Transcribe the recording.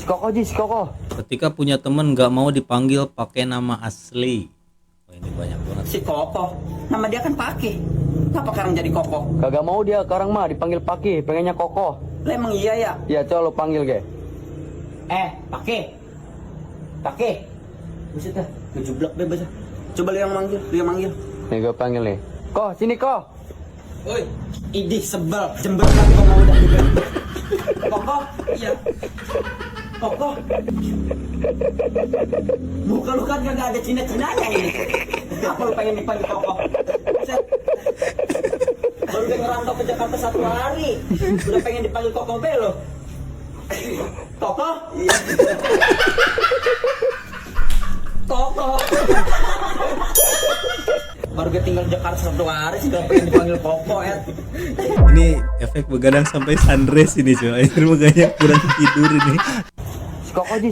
Si Koko Ji, si Koko. Ketika punya temen nggak mau dipanggil pakai nama asli. Oh, ini banyak banget. Si Koko, nama dia kan Pake. Kenapa sekarang jadi Koko? Kagak mau dia sekarang mah dipanggil Paki, pengennya Koko. Lah emang iya ya? Ya coba lo panggil ge. Pake. Pake. Buset dah, ngejublak bebas. Coba lu yang manggil, Nih gue panggil nih. Ko, sini Ko. Oi, idih sebel, jemberan kok mau udah juga. Koko, iya. Koko. Muka lu kan gak ada Cina-Cinanya ini. Apa lu pengen dipanggil Koko? Buset. Baru udah ngerantau ke Jakarta 1 hari, udah pengen dipanggil Koko be lo. Koko? Iya. Koko. Baru gue tinggal di Jakarta 1 hari sih udah pengen dipanggil Koko ya. Ini efek begadang sampai sunrise ini cuy. Makanya kurang tidur ini. Si Koko Ji,